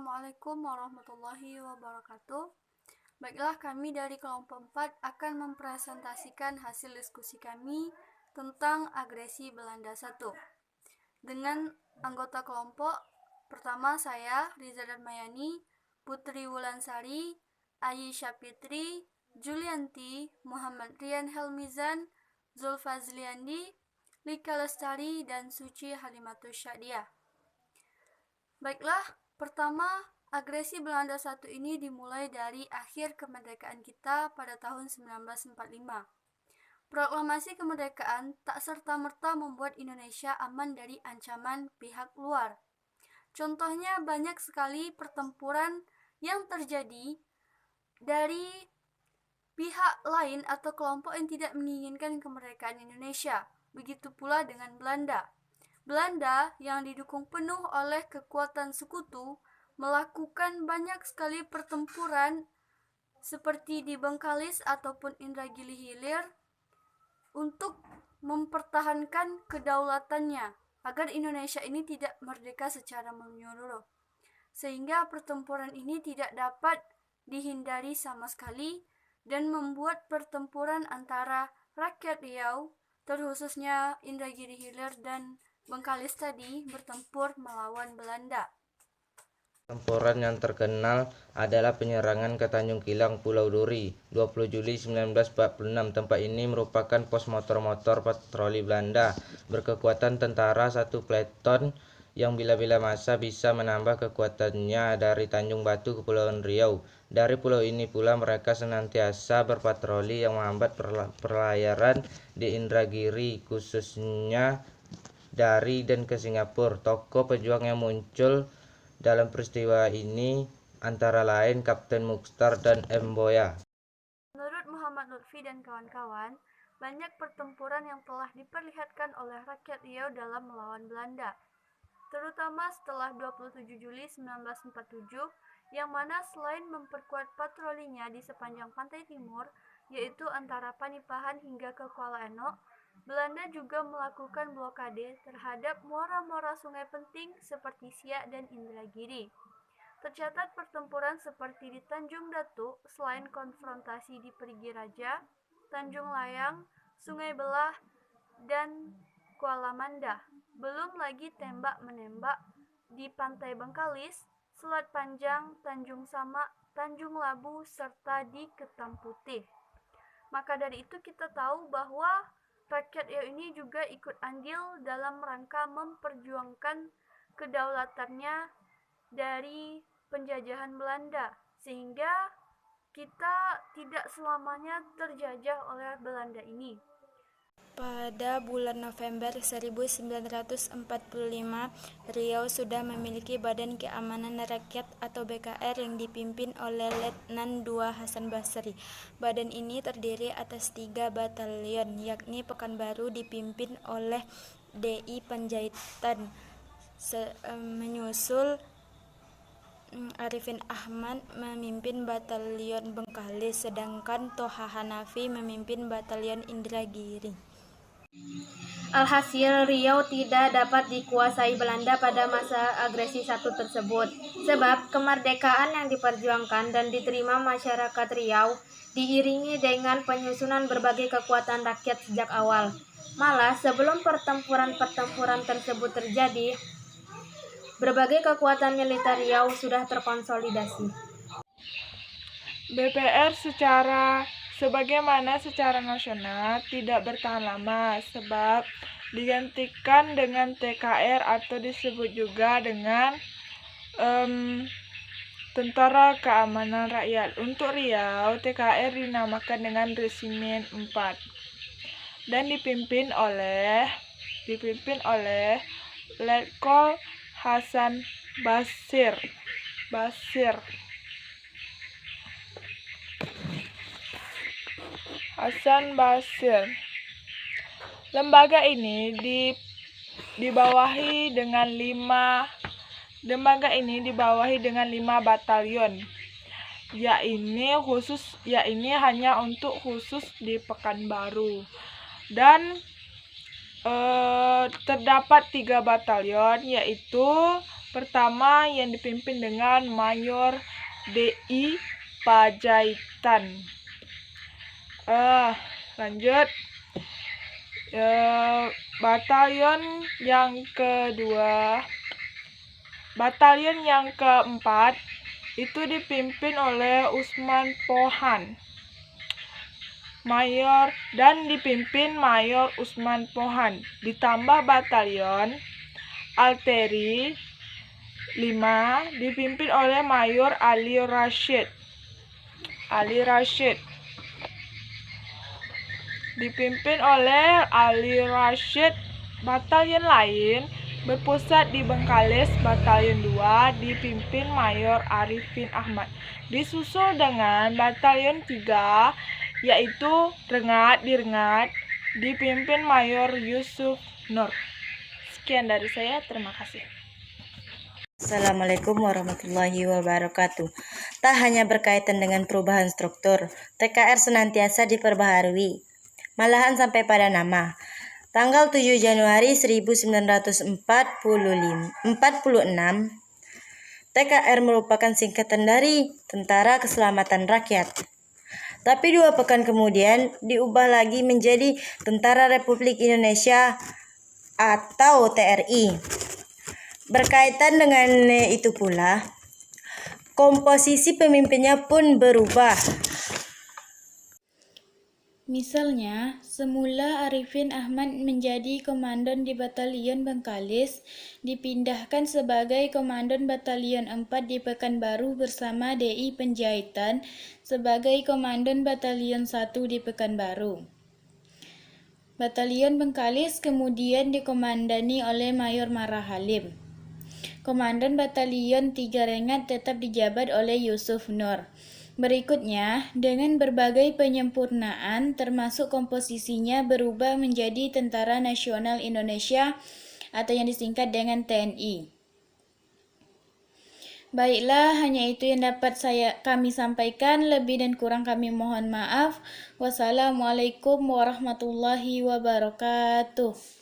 Assalamualaikum warahmatullahi wabarakatuh. Baiklah, kami dari kelompok 4 akan mempresentasikan hasil diskusi kami tentang agresi Belanda 1. Dengan anggota kelompok, pertama saya, Riza Darmayani, Putri Wulansari, Ayi Syafitri, Julianti, Muhammad Rian Helmizan, Zulfazliandi, Lika Lestari, dan Suci Halimatus Syadiah. Baiklah, pertama, agresi Belanda 1 ini dimulai dari akhir kemerdekaan kita pada tahun 1945. Proklamasi kemerdekaan tak serta-merta membuat Indonesia aman dari ancaman pihak luar. Contohnya banyak sekali pertempuran yang terjadi dari pihak lain atau kelompok yang tidak menginginkan kemerdekaan Indonesia. Begitu pula dengan Belanda. Belanda yang didukung penuh oleh kekuatan sekutu melakukan banyak sekali pertempuran seperti di Bengkalis ataupun Indragiri Hilir untuk mempertahankan kedaulatannya agar Indonesia ini tidak merdeka secara menyeluruh. Sehingga pertempuran ini tidak dapat dihindari sama sekali dan membuat pertempuran antara rakyat Riau, terkhususnya Indragiri Hilir dan Bengkalis tadi bertempur melawan Belanda. Pertempuran yang terkenal adalah penyerangan ke Tanjung Kilang, Pulau Duri, 20 Juli 1946. Tempat ini merupakan pos motor-motor patroli Belanda berkekuatan tentara 1 peleton yang bila-bila masa bisa menambah kekuatannya dari Tanjung Batu ke Kepulauan Riau. Dari pulau ini pula mereka senantiasa berpatroli yang menghambat perlayaran di Indragiri, khususnya dari dan ke Singapura. Tokoh pejuang yang muncul dalam peristiwa ini antara lain Kapten Mukhtar dan M. Boya. Menurut Muhammad Lutfi dan kawan-kawan, banyak pertempuran yang telah diperlihatkan oleh rakyat Riau dalam melawan Belanda, terutama setelah 27 Juli 1947, yang mana selain memperkuat patrolinya di sepanjang pantai timur, yaitu antara Panipahan hingga ke Kuala Enok, Belanda juga melakukan blokade terhadap muara-muara sungai penting seperti Siak dan Indragiri. Tercatat pertempuran seperti di Tanjung Datuk selain konfrontasi di Perigi Raja, Tanjung Layang, Sungai Belah, dan Kuala Mandah. Belum lagi tembak-menembak di Pantai Bengkalis, Selat Panjang, Tanjung Samak, Tanjung Labu, serta di Ketam Putih. Maka dari itu kita tahu bahwa rakyat Riau ini juga ikut andil dalam rangka memperjuangkan kedaulatannya dari penjajahan Belanda, sehingga kita tidak selamanya terjajah oleh Belanda ini. Pada bulan November 1945, Riau sudah memiliki Badan Keamanan Rakyat atau BKR yang dipimpin oleh Letnan II Hasan Basri. Badan ini terdiri atas 3 batalion, yakni Pekanbaru dipimpin oleh DI Panjaitan, menyusul Arifin Ahmad memimpin batalion Bengkalis, sedangkan Toha Hanafi memimpin batalion Indragiri. Alhasil, Riau tidak dapat dikuasai Belanda pada masa agresi 1 tersebut, sebab kemerdekaan yang diperjuangkan dan diterima masyarakat Riau diiringi dengan penyusunan berbagai kekuatan rakyat sejak awal. Malah, sebelum pertempuran-pertempuran tersebut terjadi, berbagai kekuatan militer Riau sudah terkonsolidasi. BPR sebagaimana secara nasional tidak bertahan lama sebab digantikan dengan TKR atau disebut juga dengan Tentara Keamanan Rakyat. Untuk Riau, TKR dinamakan dengan Resimen 4 dan dipimpin oleh Letkol Hasan Basir. Lembaga ini dibawahi dengan 5 batalion, yakni hanya untuk khusus di Pekanbaru, dan terdapat 3 batalion, yaitu pertama yang dipimpin dengan Mayor D.I. Pajaitan. Lanjut. Batalion yang keempat itu dipimpin oleh Usman Pohan. Dipimpin Mayor Usman Pohan. Ditambah Batalion Arteri 5 dipimpin oleh Mayor Ali Rashid. Dipimpin oleh Ali Rashid. Batalion lain berpusat di Bengkalis. Batalion 2 dipimpin Mayor Arifin Ahmad. Disusul dengan Batalion 3 yaitu Rengat dipimpin Mayor Yusuf Nur. Sekian dari saya, terima kasih. Assalamualaikum warahmatullahi wabarakatuh. Tak hanya berkaitan dengan perubahan struktur, TKR senantiasa diperbaharui, malahan sampai pada nama. Tanggal 7 Januari 1946, TKR merupakan singkatan dari Tentara Keselamatan Rakyat. Tapi 2 pekan kemudian diubah lagi menjadi Tentara Republik Indonesia atau TRI. Berkaitan dengan itu pula, komposisi pemimpinnya pun berubah. Misalnya, semula Arifin Ahmad menjadi komandan di Batalion Bengkalis, dipindahkan sebagai komandan Batalion 4 di Pekanbaru bersama D.I. Penjahitan sebagai komandan Batalion 1 di Pekanbaru. Batalion Bengkalis kemudian dikomandani oleh Mayor Marah Halim. Komandan Batalion 3 Rengat tetap dijabat oleh Yusuf Nur. Berikutnya, dengan berbagai penyempurnaan termasuk komposisinya berubah menjadi Tentara Nasional Indonesia atau yang disingkat dengan TNI. Baiklah, hanya itu yang dapat kami sampaikan. Lebih dan kurang kami mohon maaf. Wassalamualaikum warahmatullahi wabarakatuh.